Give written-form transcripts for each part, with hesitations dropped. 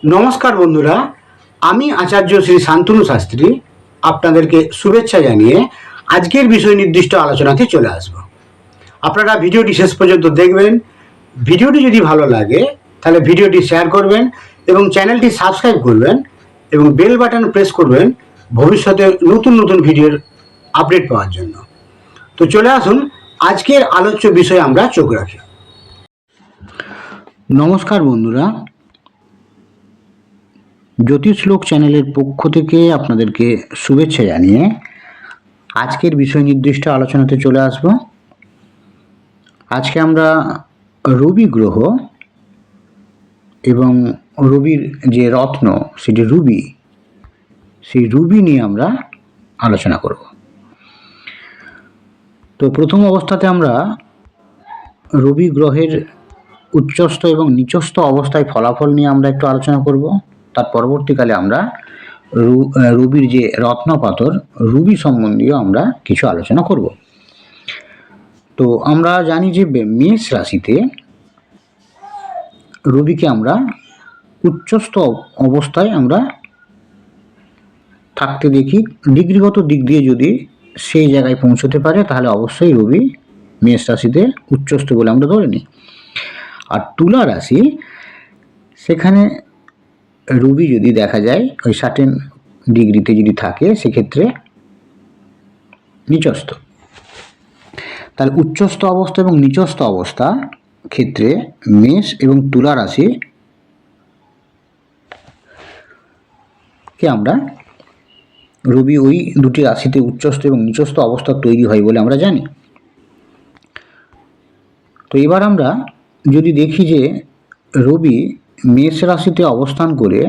নমস্কার বন্ধুরা, আমি আচার্য শ্রী শান্তনু শাস্ত্রী আপনাদেরকে শুভেচ্ছা জানিয়ে আজকের বিষয় নির্দিষ্ট আলোচনাতে চলে আসব। আপনারা ভিডিওটি শেষ পর্যন্ত দেখবেন। ভিডিওটি যদি ভালো লাগে তাহলে ভিডিওটি শেয়ার করবেন এবং চ্যানেলটি সাবস্ক্রাইব করবেন এবং বেল বাটন প্রেস করবেন ভবিষ্যতে নতুন নতুন ভিডিওর আপডেট পাওয়ার জন্য। তো চলে আসুন আজকের আলোচ্য বিষয়ে আমরা চোখ রাখি। নমস্কার বন্ধুরা, জ্যোতিষলোক চ্যানেলের পক্ষ থেকে আপনাদেরকে শুভেচ্ছা জানিয়ে আজকের বিষয় নির্দিষ্ট আলোচনাতে চলে আসব। আজকে আমরা রবি গ্রহ এবং রবির যে রত্ন সেটি রুবি, সেই রুবি নিয়ে আমরা আলোচনা করব। তো প্রথম অবস্থাতে আমরা রবি গ্রহের উচ্চস্থ এবং নিচস্থ অবস্থায় ফলাফল নিয়ে আমরা একটু আলোচনা করব। তার পরবর্তীকালে আমরা রবির যে রত্নপাথর রুবি সম্বন্ধীয় আমরা কিছু আলোচনা করব। তো আমরা জানি যে মেষ রাশিতে রবিকে আমরা উচ্চস্থ অবস্থায় আমরা থাকতে দেখি। ডিগ্রিগত দিক দিয়ে যদি সেই জায়গায় পৌঁছতে পারে তাহলে অবশ্যই রবি মেষ রাশিতে উচ্চস্থ বলে আমরা ধরে নিই। আর তুলা রাশি, সেখানে রবি যদি দেখা যায় ওই 60 ডিগ্রিতে যদি থাকে সেক্ষেত্রে নিচস্থ। তাহলে উচ্চস্থ অবস্থা এবং নিচস্থ অবস্থা ক্ষেত্রে মেষ এবং তুলা রাশি কে আমরা রবি ওই দুটি রাশিতে উচ্চস্থ এবং নিচস্থ অবস্থা তৈরি হয় বলে আমরা জানি। তো এবার আমরা যদি দেখি যে রবি মেষ রাশিতে অবস্থান করে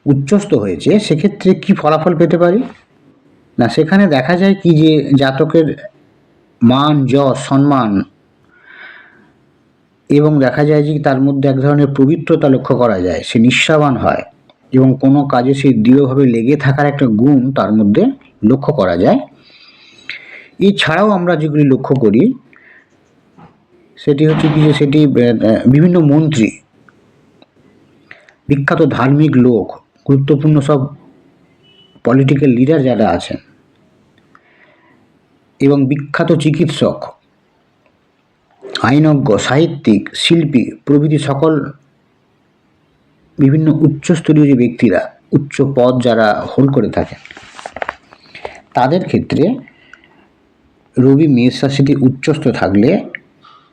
উচ্চস্থ হয়েছে, সেক্ষেত্রে কি ফলাফল পেতে পারি না, সেখানে দেখা যায় কি যে জাতকের মান, যশ, সম্মান এবং দেখা যায় যে তার মধ্যে এক ধরনের পবিত্রতা লক্ষ্য করা যায়। সে নিঃস্বাবান হয় এবং কোনো কাজে সে দৃঢ়ভাবে লেগে থাকার একটা গুণ তার মধ্যে লক্ষ্য করা যায়। এছাড়াও আমরা যেগুলি লক্ষ্য করি সেটি হচ্ছে কি যে সেটি বিভিন্ন মন্ত্রী, বিখ্যাত ধার্মিক লোক, গুরুত্বপূর্ণ সব পলিটিক্যাল লিডার যারা আছেন এবং বিখ্যাত চিকিৎসক, আইনজ্ঞ, সাহিত্যিক, শিল্পী প্রভৃতি সকল বিভিন্ন উচ্চস্তরীয় যে ব্যক্তিরা, উচ্চ পদ যারা হোল্ড করে থাকেন, তাদের ক্ষেত্রে রবি মেষ রাশিতে উচ্চস্থ থাকলে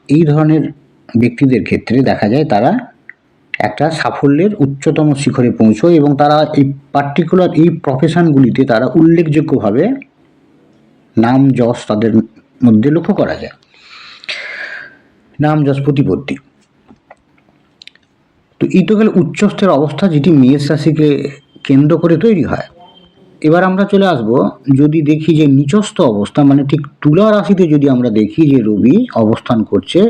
এই ধরনের ব্যক্তিদের ক্ষেত্রে দেখা যায় তারা একটা সাফল্যের উচ্চতম শিখরে পৌঁছয় এবং তারা এই পার্টিকুলার এই প্রফেশনগুলিতে তারা উল্লেখযোগ্যভাবে নাম যশ তাদের মধ্যে লক্ষ্য করা যায়, নাম যশ প্রতিপত্তি। তো এই তো গেল উচ্চস্থের অবস্থা যেটি মেষ রাশিকে কেন্দ্র করে তৈরি হয়। এবার আমরা চলে আসব, যদি দেখি যে নিচস্থ অবস্থা মানে ঠিক তুলা রাশিতে যদি আমরা দেখি যে রবি অবস্থান করছে,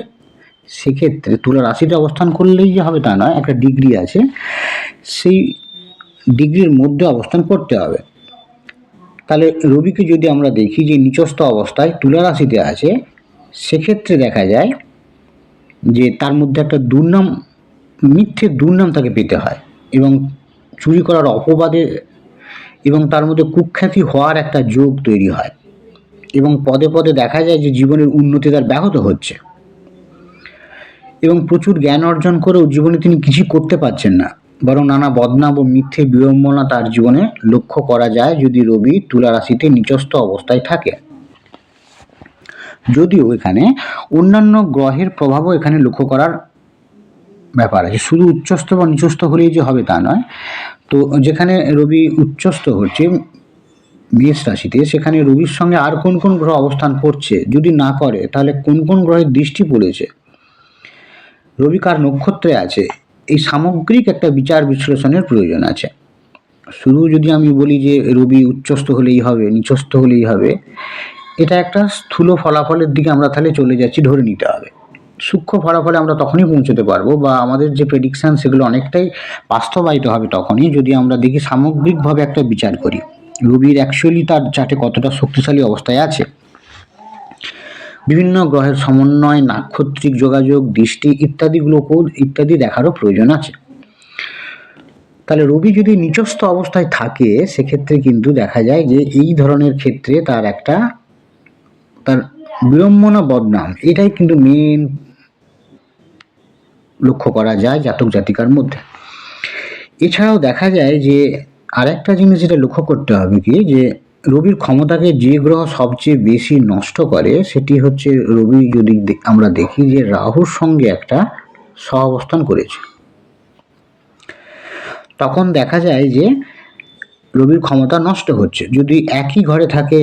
সেক্ষেত্রে তুলা রাশিতে অবস্থান করলেই যে হবে তা নয়, একটা ডিগ্রি আছে, সেই ডিগ্রির মধ্যে অবস্থান করতে হবে। তাহলে রবিকে যদি আমরা দেখি যে নিচস্থ অবস্থায় তুলা রাশিতে আছে, সেক্ষেত্রে দেখা যায় যে তার মধ্যে একটা দুর্নাম, মিথ্যে দুর্নাম তাকে পেতে হয় এবং চুরি করার অপবাদে এবং তার মধ্যে কুখ্যাতি হওয়ার একটা যোগ তৈরি হয় এবং পদে পদে দেখা যায় যে জীবনের উন্নতি তার ব্যাহত হচ্ছে এবং প্রচুর জ্ঞান অর্জন করেও জীবনে তিনি কিছুই করতে পারছেন না, বরং নানা বদনাম ও মিথ্যে বিড়ম্বনা তার জীবনে লক্ষ্য করা যায় যদি রবি তুলা রাশিতে নিচস্থ অবস্থায় থাকে। যদিও এখানে অন্যান্য গ্রহের প্রভাবও এখানে লক্ষ্য করার ব্যাপার আছে, শুধু উচ্চস্থ বা নিচস্থ হলেই যে হবে তা নয়। তো যেখানে রবি উচ্চস্থ হচ্ছে মেষ রাশিতে, সেখানে রবির সঙ্গে আর কোন কোন গ্রহ অবস্থান করছে, যদি না করে তাহলে কোন কোন গ্রহের দৃষ্টি পড়েছে, রবি কার নক্ষত্রে আছে, এই সামগ্রিক একটা বিচার বিশ্লেষণের প্রয়োজন আছে। শুধু যদি আমি বলি যে রবি উচ্চস্থ হলেই হবে, নিচস্থ হলেই হবে, এটা একটা স্থূল ফলাফলের দিকে আমরা তাহলে চলে যাচ্ছি, ধরে নিতে হবে। সূক্ষ্ম ফলাফলে আমরা তখনই পৌঁছতে পারবো বা আমাদের যে প্রেডিকশান সেগুলো অনেকটাই বাস্তবায়িত হবে তখনই যদি আমরা দেখি সামগ্রিকভাবে একটা বিচার করি রবির অ্যাকচুয়ালি তার চার্টে কতটা শক্তিশালী অবস্থায় আছে। বিভিন্ন গ্রহের সমন্বয়, নাক্ষত্রিক যোগাযোগ, দৃষ্টি ইত্যাদি দেখারও প্রয়োজন আছে। তাহলে রবি যদি নিচস্থ অবস্থায় থাকে সেক্ষেত্রে কিন্তু দেখা যায় যে এই ধরনের ক্ষেত্রে তার বিড়ম্বনা বদনাম এটাই কিন্তু মেন লক্ষ্য করা যায় জাতক জাতিকার মধ্যে। এছাড়াও দেখা যায় যে আরেকটা জিনিস যেটা লক্ষ্য করতে হবে কি, যে রবির ক্ষমতাকে যে গ্রহ সবচেয়ে বেশি নষ্ট করে সেটি হচ্ছে রবি। যদি আমরা দেখি যে রাহুর সঙ্গে একটা সহাবস্থান করেছে, তখন দেখা যায় যে রবির ক্ষমতা নষ্ট হচ্ছে। যদি একই ঘরে থাকে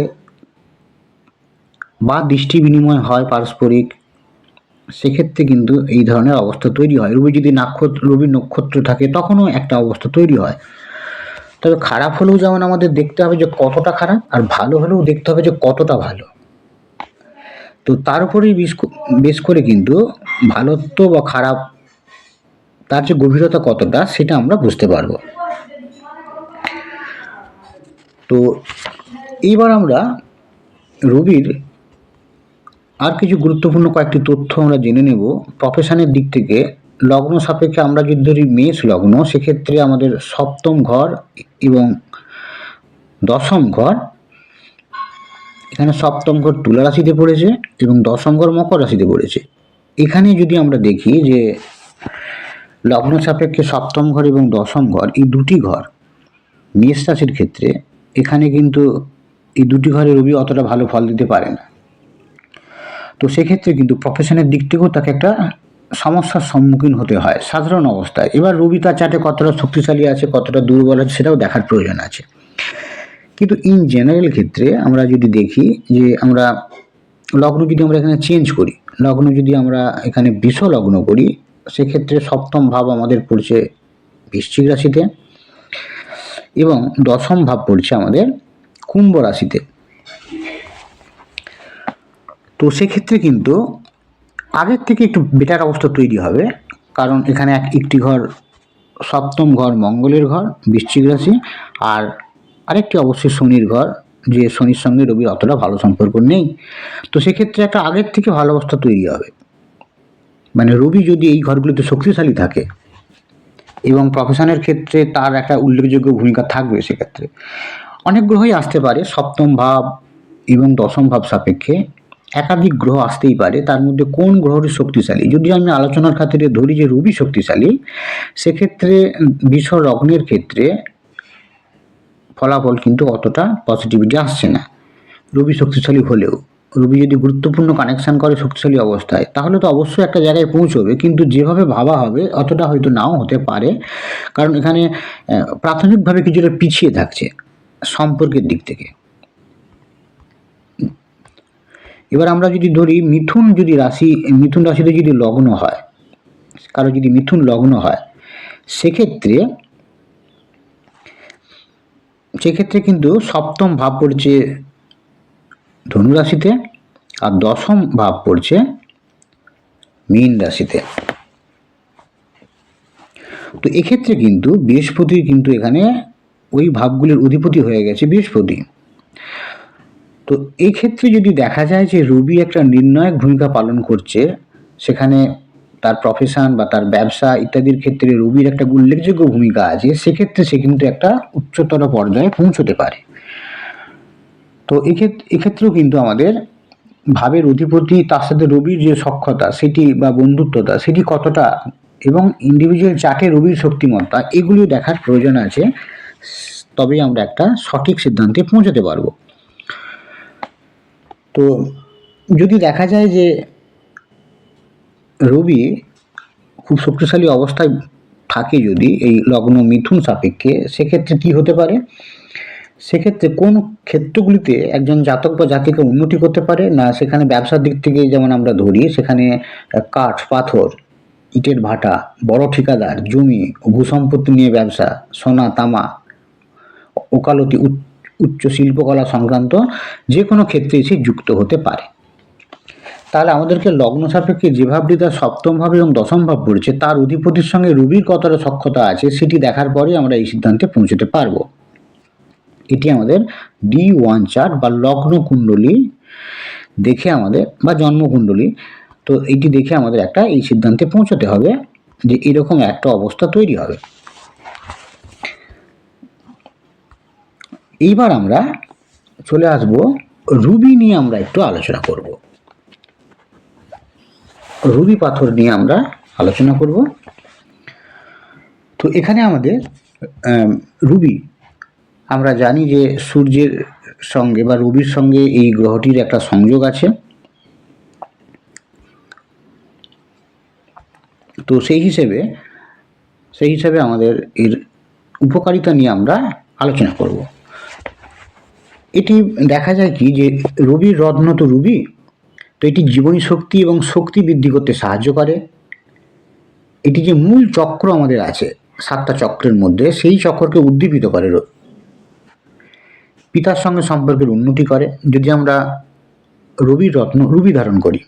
বা দৃষ্টি বিনিময় হয় পারস্পরিক, সেক্ষেত্রে কিন্তু এই ধরনের অবস্থা তৈরি হয়। রবির নক্ষত্র থাকে তখনও একটা অবস্থা তৈরি হয়। তবে খারাপ হলেও যেমন আমাদের দেখতে হবে যে কতটা খারাপ, আর ভালো হলেও দেখতে হবে যে কতটা ভালো। তো তার উপরেই বেশ করে কিন্তু ভালোত্ব বা খারাপ তার যে গভীরতা কতটা সেটা আমরা বুঝতে পারবো। তো এইবার আমরা রবির আর কিছু গুরুত্বপূর্ণ কয়েকটি তথ্য আমরা জেনে নেব প্রফেশনের দিক থেকে। লগ্ন সাপেক্ষে আমরা যদি ধরি মেষ লগ্ন, সেক্ষেত্রে আমাদের সপ্তম ঘর এবং দশম ঘর, এখানে সপ্তম ঘর তুলা রাশিতে পড়েছে এবং দশম ঘর মকর রাশিতে পড়েছে। এখানে যদি আমরা দেখি যে লগ্ন সাপেক্ষে সপ্তম ঘর এবং দশম ঘর, এই দুটি ঘর মেষ রাশির ক্ষেত্রে, এখানে কিন্তু এই দুটি ঘরে রবি অতটা ভালো ফল দিতে পারে না। তো সেক্ষেত্রে কিন্তু প্রফেশনের দিক থেকেও তাকে একটা সমস্যার সম্মুখীন হতে হয় সাধারণ অবস্থায়। এবার রবি তার চার্টে কতটা শক্তিশালী আছে, কতটা দুর্বল আছে সেটাও দেখার প্রয়োজন আছে। কিন্তু ইন জেনারেল ক্ষেত্রে আমরা যদি দেখি যে আমরা লগ্ন যদি আমরা এখানে চেঞ্জ করি, লগ্ন যদি আমরা এখানে বৃষ লগ্ন করি, সেক্ষেত্রে সপ্তম ভাব আমাদের পড়ছে বৃশ্চিক রাশিতে এবং দশম ভাব পড়ছে আমাদের কুম্ভ রাশিতে। তো সেক্ষেত্রে কিন্তু আগের থেকে একটু বেটার অবস্থা তৈরি হবে, কারণ এখানে একটি ঘর সপ্তম ঘর মঙ্গলের ঘর বৃশ্চিক রাশি, আর আরেকটি অবশ্যই শনির ঘর, যে শনির সঙ্গে রবির অতটা ভালো সম্পর্ক নেই। তো সেক্ষেত্রে একটা আগের থেকে ভালো অবস্থা তৈরি হবে। মানে রবি যদি এই ঘরগুলিতে শক্তিশালী থাকে এবং প্রফেশনের ক্ষেত্রে তার একটা উল্লেখযোগ্য ভূমিকা থাকবে, সেক্ষেত্রে অনেক গ্রহই আসতে পারে সপ্তম ভাব এবং দশম ভাব সাপেক্ষে একাধিক গ্রহ আসতেই পারে। তার মধ্যে কোন গ্রহটি শক্তিশালী যদি আমি আলোচনার খাতিরে ধরি যে রবি শক্তিশালী, সেক্ষেত্রে বৃষ লগ্নের ক্ষেত্রে ফলাফল কিন্তু অতটা পজিটিভিটি আসছে না। রবি শক্তিশালী হলেও রবি যদি গুরুত্বপূর্ণ কানেকশন করে শক্তিশালী অবস্থায়, তাহলে তো অবশ্যই একটা জায়গায় পৌঁছবে, কিন্তু যেভাবে ভাবা হবে অতটা হয়তো নাও হতে পারে, কারণ এখানে প্রাথমিকভাবে কিছুটা পিছিয়ে থাকছে সম্পর্কের দিক থেকে। এবার আমরা যদি ধরি মিথুন রাশিতে যদি লগ্ন হয়, কারো যদি মিথুন লগ্ন হয়, সেক্ষেত্রে কিন্তু সপ্তম ভাব পড়ছে ধনু রাশিতে আর দশম ভাব পড়ছে মীন রাশিতে। তো এক্ষেত্রে কিন্তু বৃহস্পতি কিন্তু এখানে ওই ভাবগুলির অধিপতি হয়ে গেছে বৃহস্পতি। তো এই ক্ষেত্রে যদি দেখা যায় যে রবি একটা নির্ণায়ক ভূমিকা পালন করছে, সেখানে তার প্রফেশন বা তার ব্যবসা ইত্যাদির ক্ষেত্রে রবির একটা উল্লেখযোগ্য ভূমিকা আছে, সেক্ষেত্রে সে কিন্তু একটা উচ্চতর পর্যায়ে পৌঁছতে পারে। তো এক্ষেত্রেও কিন্তু আমাদের ভাবের অধিপতি তার সাথে রবির যে সখ্যতা সেটি বা বন্ধুত্বতা সেটি কতটা, এবং ইন্ডিভিজুয়াল চার্টে রবির শক্তিমত্তা, এগুলিও দেখার প্রয়োজন আছে, তবেই আমরা একটা সঠিক সিদ্ধান্তে পৌঁছাতে পারবো। তো যদি দেখা যায় যে রবি খুব শক্তিশালী অবস্থায় থাকে যদি এই লগ্ন মিথুন সাপেক্ষে, সেক্ষেত্রে কি হতে পারে, সেক্ষেত্রে কোন ক্ষেত্রগুলিতে একজন জাতক বা জাতিকা উন্নতি করতে পারে না, সেখানে ব্যবসার দিক থেকে যেমন আমরা ধরি, সেখানে কাঠ পাথর ইটের ভাটা, বড় ঠিকাদার, জমি ভূসম্পত্তি নিয়ে ব্যবসা, সোনা তামা, ওকালতি, উচ্চ শিল্পকলা সংক্রান্ত যে কোনো ক্ষেত্রে সে যুক্ত হতে পারে। তাহলে আমাদেরকে লগ্ন সাপেক্ষে যে ভাবটি তার সপ্তম ভাব এবং দশম ভাব পড়ছে, তার অধিপতির সঙ্গে রবির কতটা সখ্যতা আছে সেটি দেখার পরে আমরা এই সিদ্ধান্তে পৌঁছতে পারবো। এটি আমাদের D1 চার্ট বা লগ্ন কুণ্ডলী দেখে আমাদের, বা জন্মকুণ্ডলী, তো এইটি দেখে আমাদের একটা এই সিদ্ধান্তে পৌঁছতে হবে যে এরকম একটা অবস্থা তৈরি হবে। এইবার আমরা চলে আসব রুবি নিয়ে আমরা একটু আলোচনা করব। রুবি পাথর নিয়ে আমরা আলোচনা করব। তো এখানে আমাদের রুবি, আমরা জানি যে সূর্যের সঙ্গে বা রবির সঙ্গে এই গ্রহটির একটা সংযোগ আছে। তো সেই হিসেবে আমাদের এর উপকারিতা নিয়ে আমরা আলোচনা করব। এটি দেখা যায় কি যে রবির রত্ন তো রুবি, তো এটি জীবনী শক্তি এবং শক্তি বৃদ্ধি করতে সাহায্য করে। এটি যে মূল চক্র আমাদের আছে 7টা চক্রের মধ্যে, সেই চক্রকে উদ্দীপিত করে। পিতার সঙ্গে সম্পর্কের উন্নতি করে যদি আমরা রবির রত্ন রুবি ধারণ করি।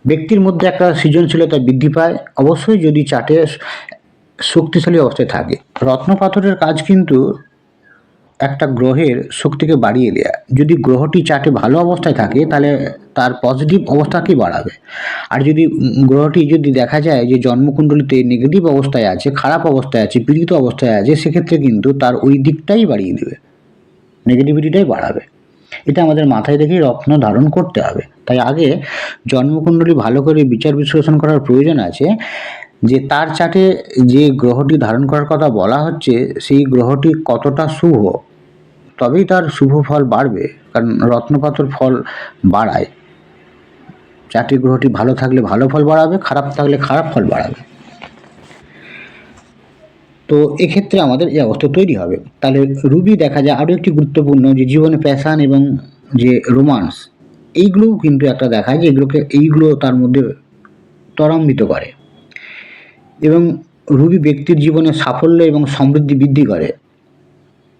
ব্যক্তির মধ্যে একটা সৃজনশীলতা বৃদ্ধি পায়, অবশ্যই যদি চাটে শক্তিশালী অবস্থায় থাকে। রত্ন পাথরের কাজ কিন্তু একটা গ্রহের শক্তিকে বাড়িয়ে দেয়া। যদি গ্রহটি চাটে ভালো অবস্থায় থাকে তাহলে তার পজিটিভ অবস্থাকেই বাড়াবে। আর যদি গ্রহটি যদি দেখা যায় যে জন্মকুণ্ডলিতে নেগেটিভ অবস্থায় আছে, খারাপ অবস্থায় আছে, পীড়িত অবস্থায় আছে, সেক্ষেত্রে কিন্তু তার ওই দিকটাই বাড়িয়ে দেবে, নেগেটিভিটিটাই বাড়াবে। এটা আমাদের মাথায় রেখেই রত্ন ধারণ করতে হবে। তাই আগে জন্মকুণ্ডলী ভালো করে বিচার বিশ্লেষণ করার প্রয়োজন আছে যে তার চাটে যে গ্রহটি ধারণ করার কথা বলা হচ্ছে সেই গ্রহটি কতটা শুভ, তবেই তার শুভ ফল বাড়বে। কারণ রত্নপাথর ফল বাড়ায়। চারটি গ্রহটি ভালো থাকলে ভালো ফল বাড়াবে, খারাপ থাকলে খারাপ ফল বাড়াবে। তো এক্ষেত্রে আমাদের এই অবস্থা তৈরি হবে। তাহলে রুবি দেখা যায় আরও একটি গুরুত্বপূর্ণ, যে জীবনে প্যাশান এবং যে রোমান্স, এইগুলোও কিন্তু একটা দেখায় যে এইগুলো তার মধ্যে ত্বরান্বিত করে। এবং রুবি ব্যক্তির জীবনে সাফল্য এবং সমৃদ্ধি বৃদ্ধি করে,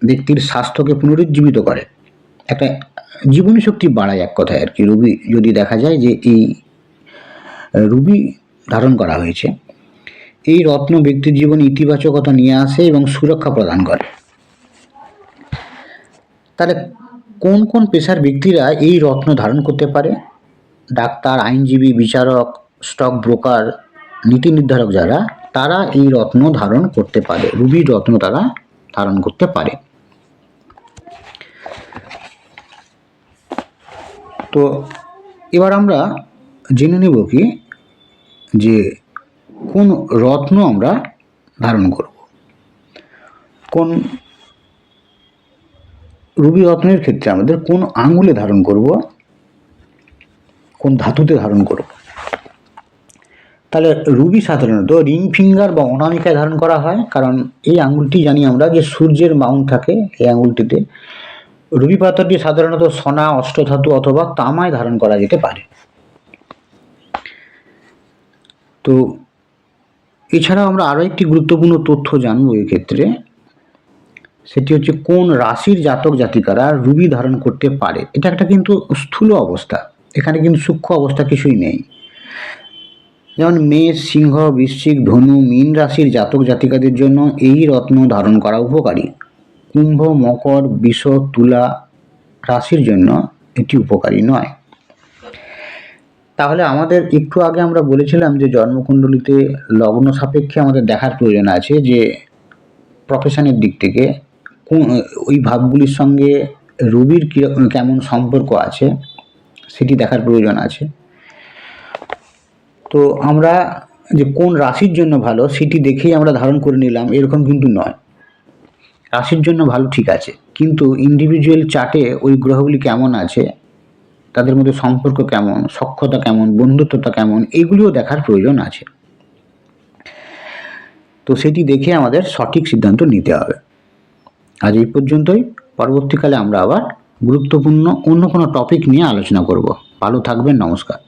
ব্যক্তির স্বাস্থ্যকে পুনরুজ্জীবিত করে, একটা জীবনী শক্তি বাড়ায় এক কথায় আর কি। রুবি যদি দেখা যায় যে এই রুবি ধারণ করা হয়েছে, এই রত্ন ব্যক্তির জীবনে ইতিবাচকতা নিয়ে আসে এবং সুরক্ষা প্রদান করে। তাহলে কোন কোন পেশার ব্যক্তিরা এই রত্ন ধারণ করতে পারে? ডাক্তার, আইনজীবী, বিচারক, স্টক ব্রোকার, নীতি নির্ধারক যারা, তারা এই রত্ন ধারণ করতে পারে, রুবির রত্ন তারা ধারণ করতে পারে। তো এবার আমরা জেনে নেব কি যে কোন রত্ন আমরা ধারণ করব। কোন রুবি রত্নের ক্ষেত্রে আমাদের কোন আঙ্গুলে ধারণ করব, কোন ধাতুতে ধারণ করব। তাহলে রুবি সাধারণত রিং ফিঙ্গার বা অনামিকায় ধারণ করা হয়, কারণ এই আঙ্গুলটি জানি আমরা যে সূর্যের মাউন্ট থাকে এই আঙ্গুলটিতে। রুবি পাথরটি সাধারণত সোনা, অষ্টধাতু অথবা তামায় ধারণ করা যেতে পারে। তো এছাড়াও আমরা আরও একটি গুরুত্বপূর্ণ তথ্য জানবো এক্ষেত্রে, সেটি হচ্ছে কোন রাশির জাতক জাতিকারা রুবি ধারণ করতে পারে। এটা একটা কিন্তু স্থূল অবস্থা, এখানে কিন্তু সূক্ষ্ম অবস্থা কিছুই নেই। যেমন মেষ, সিংহ, বৃশ্চিক, ধনু, মীন রাশির জাতক জাতিকাদের জন্য এই রত্ন ধারণ করা উপকারী। কুম্ভ, মকর, বৃষ, তুলা রাশির জন্য এটি উপকারী নয়। তাহলে আমাদের একটু আগে আমরা বলেছিলাম যে জন্মকুণ্ডলিতে লগ্ন সাপেক্ষে আমাদের দেখার প্রয়োজন আছে যে প্রফেশনের দিক থেকে ওই ভাবগুলির সঙ্গে রবির কেমন সম্পর্ক আছে সেটি দেখার প্রয়োজন আছে। তো আমরা যে কোন রাশির জন্য ভালো সেটি দেখেই আমরা ধারণ করে নিলাম এরকম কিন্তু নয়। রাশির জন্য ভালো ঠিক আছে, কিন্তু ইন্ডিভিজুয়াল চার্টে ওই গ্রহগুলি কেমন আছে, তাদের মধ্যে সম্পর্ক কেমন, সখ্যতা কেমন, বন্ধুত্বতা কেমন, এগুলিও দেখার প্রয়োজন আছে। তো সেটি দেখে আমাদের সঠিক সিদ্ধান্ত নিতে হবে। আজ এই পর্যন্তই। পরবর্তীকালে আমরা আবার গুরুত্বপূর্ণ অন্য কোনো টপিক নিয়ে আলোচনা করব। ভালো থাকবেন, নমস্কার।